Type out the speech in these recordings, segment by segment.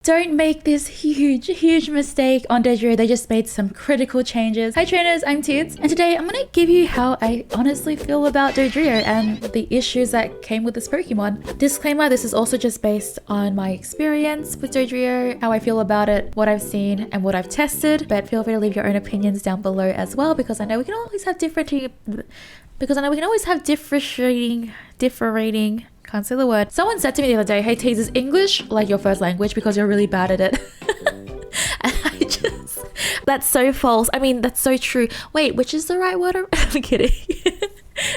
Don't make this huge mistake on Dodrio. They just made some critical changes. Hi trainers, I'm Teeds, and today I'm gonna give you how I honestly feel about Dodrio and the issues that came with this Pokemon. Disclaimer, this is also just based on my experience with Dodrio, how I feel about it, what I've seen, and what I've tested, but feel free to leave your own opinions down below as well, because I know we can always have differing, can't say the word. Someone said to me the other day, hey Teeds, is English like your first language because you're really bad at it? And I just, that's so false. I mean, that's so true. Wait, which is the right word? I'm kidding.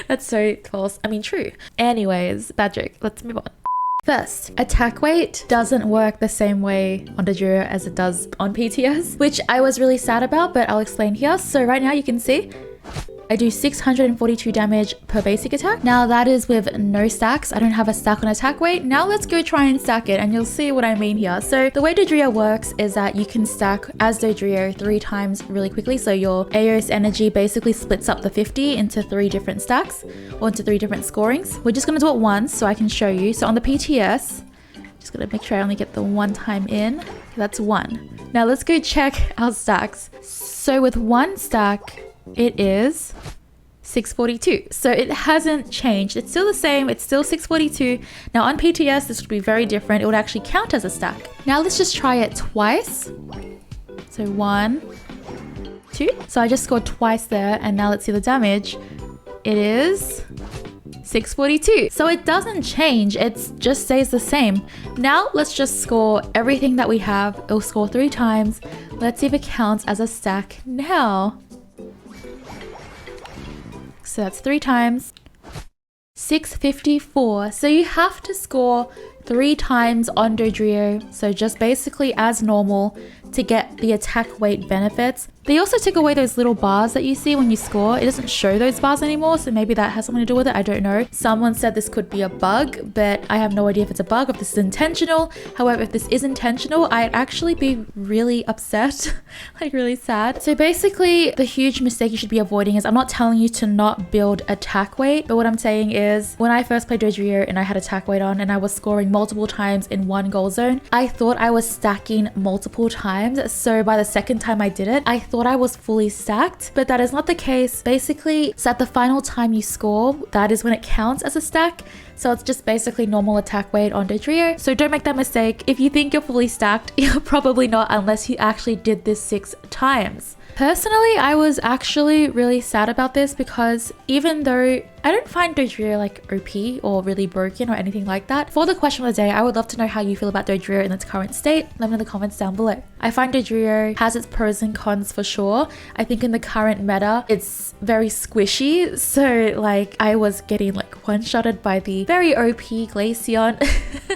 That's so false. I mean, true. Anyways, bad joke. Let's move on. First, attack weight doesn't work the same way on Dodrio as it does on PTS, which I was really sad about, but I'll explain here. So right now you can see I do 642 damage per basic attack. Now that is with no stacks. I don't have a stack on attack weight. Now let's go try and stack it and you'll see what I mean here. So the way Dodrio works is that you can stack as Dodrio 3 times really quickly. So your Aeos energy basically splits up the 50 into 3 different stacks or into 3 different scorings. We're just gonna do it once so I can show you. So on the PTS, just gonna make sure I only get the 1 time in. That's 1. Now let's go check our stacks. So with 1 stack, it is 642. So it hasn't changed. It's still the same. It's still 642. Now on PTS, this would be very different. It would actually count as a stack. Now let's just try it twice. So 1, 2. So I just scored twice there. And now let's see the damage. It is 642. So it doesn't change. It just stays the same. Now let's just score everything that we have. It'll score 3 times. Let's see if it counts as a stack now. So that's 3 times. 654. So you have to score 3 times on Dodrio. So just basically as normal to get the attack weight benefits. They also took away those little bars that you see when you score. It doesn't show those bars anymore, so maybe that has something to do with it. I don't know. Someone said this could be a bug, but I have no idea if it's a bug, if this is intentional. However, if this is intentional, I'd actually be really upset, like really sad. So basically, the huge mistake you should be avoiding is, I'm not telling you to not build attack weight, but what I'm saying is, when I first played Dodrio and I had attack weight on and I was scoring multiple times in one goal zone, I thought I was stacking multiple times. So by the second time I did it, I thought I was fully stacked, but that is not the case. Basically, so at the final time you score, that is when it counts as a stack. So it's just basically normal attack weight on Dodrio. So don't make that mistake. If you think you're fully stacked, you're probably not unless you actually did this 6 times. Personally, I was actually really sad about this because even though I don't find Dodrio like OP or really broken or anything like that, for the question of the day, I would love to know how you feel about Dodrio in its current state. Let me know in the comments down below. I find Dodrio has its pros and cons for sure. I think in the current meta, it's very squishy. So like I was getting like one-shotted by the very OP Glaceon.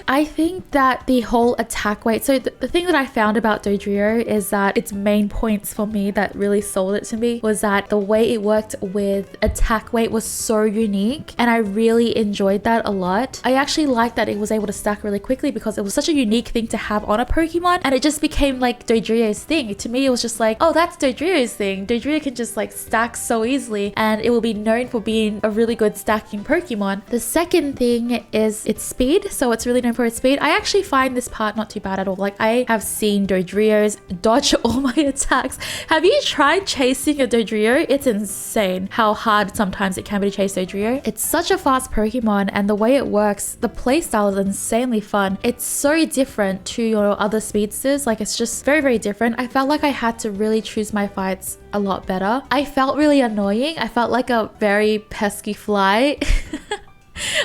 I think that the whole attack weight, so the thing that I found about Dodrio is that its main points for me that really sold it to me was that the way it worked with attack weight was so unique, and I really enjoyed that a lot. I actually liked that it was able to stack really quickly because it was such a unique thing to have on a Pokemon, and it just became like Dodrio's thing. To me, it was just like, oh, that's Dodrio's thing. Dodrio can just like stack so easily, and it will be known for being a really good stacking Pokemon. The second thing is its speed. So it's really known for its speed. I actually find this part not too bad at all. Like I have seen Dodrios dodge all my attacks. Have you tried chasing a Dodrio? It's insane how hard sometimes it can be to chase Dodrio. It's such a fast Pokemon, and the way it works, the playstyle is insanely fun. It's so different to your other speedsters. Like it's just very different. I felt like I had to really choose my fights a lot better. I felt really annoying. I felt like a very pesky fly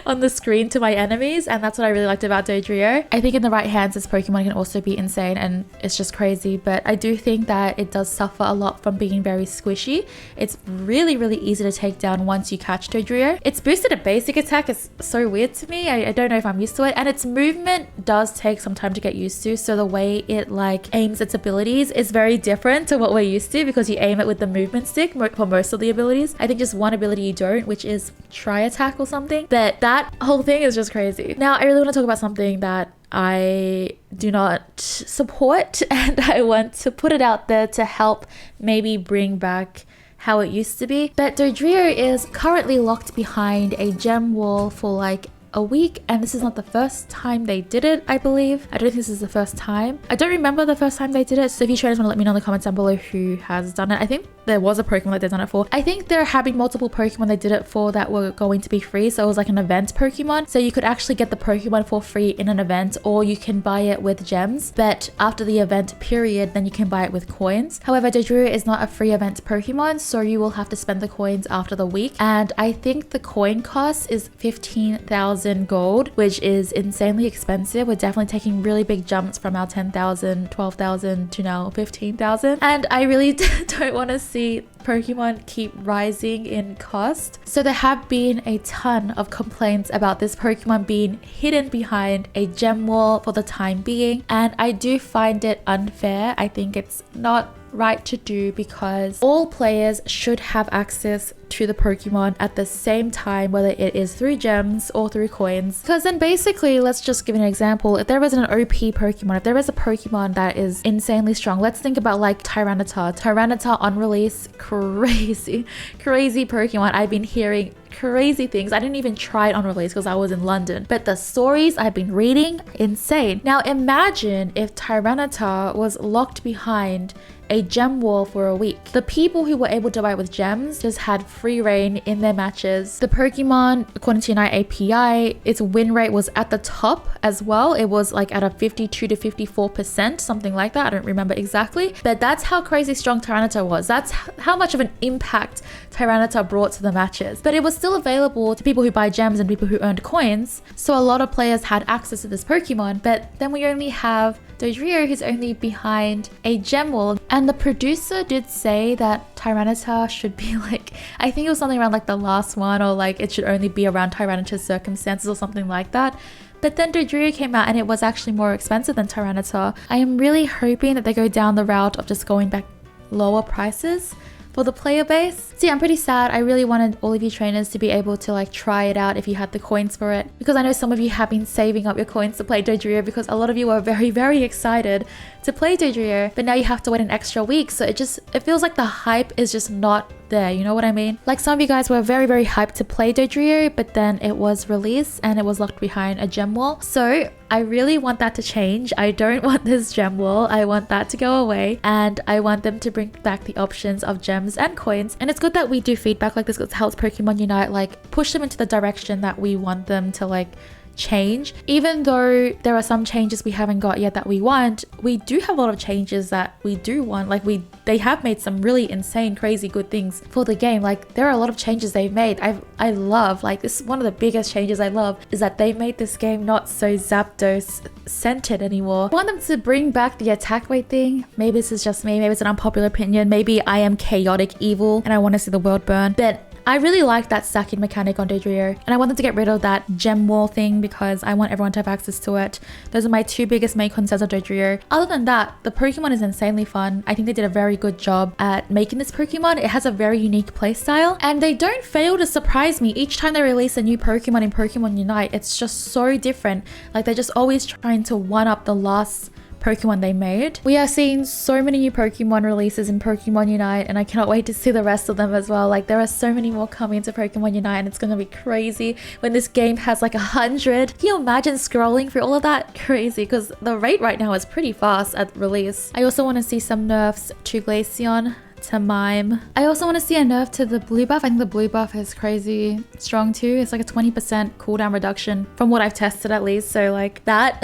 on the screen to my enemies, and that's what I really liked about Dodrio. I think in the right hands, this Pokemon can also be insane and it's just crazy, but I do think that it does suffer a lot from being very squishy. It's really easy to take down once you catch Dodrio. Its boosted a basic attack is so weird to me. I don't know if I'm used to it, and its movement does take some time to get used to, so the way it like aims its abilities is very different to what we're used to because you aim it with the movement stick for most of the abilities. I think just one ability you don't, which is Tri Attack or something, but that whole thing is just crazy. Now I really want to talk about something that I do not support, and I want to put it out there to help maybe bring back how it used to be. But Dodrio is currently locked behind a gem wall for like a week, and this is not the first time they did it, I believe. I don't think this is the first time. I don't remember the first time they did it, so if you trainers want to let me know in the comments down below who has done it. I think there was a Pokemon that they've done it for. I think there have been multiple Pokemon they did it for that were going to be free, so it was like an event Pokemon. So you could actually get the Pokemon for free in an event, or you can buy it with gems, but after the event period, then you can buy it with coins. However, Dodrio is not a free event Pokemon, so you will have to spend the coins after the week, and I think the coin cost is 15,000 gold, which is insanely expensive. We're definitely taking really big jumps from our 10,000, 12,000 to now 15,000, and I really don't want to see Pokemon keep rising in cost. So there have been a ton of complaints about this Pokemon being hidden behind a gem wall for the time being, and I do find it unfair. I think it's not right to do because all players should have access to the Pokemon at the same time, whether it is through gems or through coins. Because then basically, let's just give an example. If there was an OP Pokemon, if there is a Pokemon that is insanely strong, let's think about like Tyranitar. Tyranitar on release, crazy Pokemon. I've been hearing crazy things. I didn't even try it on release because I was in London, but the stories I've been reading, insane. Now imagine if Tyranitar was locked behind a gem wall for a week. The people who were able to buy it with gems just had free reign in their matches. The Pokemon, according to Unite API, its win rate was at the top as well. It was like at a 52 to 54%, something like that. I don't remember exactly, but that's how crazy strong Tyranitar was. That's how much of an impact Tyranitar brought to the matches. But it was still available to people who buy gems and people who earned coins. So a lot of players had access to this Pokemon, but then we only have Dodrio, who's only behind a gem wall. And the producer did say that Tyranitar should be like, I think it was something around like the last one, or like it should only be around Tyranitar's circumstances or something like that. But then Dodrio came out and it was actually more expensive than Tyranitar. I am really hoping that they go down the route of just going back lower prices for the player base. See, I'm pretty sad. I really wanted all of you trainers to be able to like try it out if you had the coins for it, because I know some of you have been saving up your coins to play Dodrio because a lot of you are very excited to play Dodrio, but now you have to wait an extra week. So it feels like the hype is just not there, you know what I mean? Like some of you guys were very hyped to play Dodrio, but then it was released and it was locked behind a gem wall. So I really want that to change. I don't want this gem wall. I want that to go away, and I want them to bring back the options of gems and coins. And it's good that we do feedback like this because it helps Pokemon Unite like push them into the direction that we want them to like change. Even though there are some changes we haven't got yet that we want, we do have a lot of changes that we do want. Like they have made some really insane crazy good things for the game. Like there are a lot of changes they've made. I love, like, this is one of the biggest changes I love, is that they made this game not so Zapdos centered anymore. I want them to bring back the attack weight thing. Maybe this is just me, maybe it's an unpopular opinion, maybe I am chaotic evil and I want to see the world burn, but I really like that stacking mechanic on Dodrio, and I want them to get rid of that gem wall thing because I want everyone to have access to it. Those are my two biggest main concerns of Dodrio. Other than that, the Pokemon is insanely fun. I think they did a very good job at making this Pokemon. It has a very unique playstyle, and they don't fail to surprise me. Each time they release a new Pokemon in Pokemon Unite, it's just so different. Like they're just always trying to one up the last Pokemon they made. We are seeing so many new Pokemon releases in Pokemon Unite, and I cannot wait to see the rest of them as well. Like there are so many more coming to Pokemon Unite, and it's gonna be crazy when this game has like 100. Can you imagine scrolling through all of that? Crazy, because the rate right now is pretty fast at release. I also want to see some nerfs to Glaceon, to Mime. I also want to see a nerf to the blue buff. I think the blue buff is crazy strong too. It's like a 20% cooldown reduction from what I've tested at least. So like that,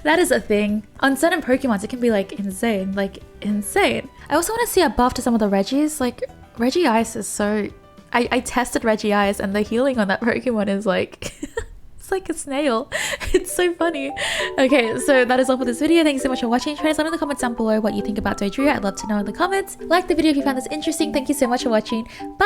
that is a thing. On certain Pokemons, it can be like insane, like insane. I also want to see a buff to some of the Regis. Like Regice is so... I tested Regice and the healing on that Pokemon is like... It's like a snail. It's so funny. Okay, so that is all for this video. Thank you so much for watching. Try to let me in the comments down below what you think about Dodrio. I'd love to know in the comments. Like the video if you found this interesting. Thank you so much for watching. Bye!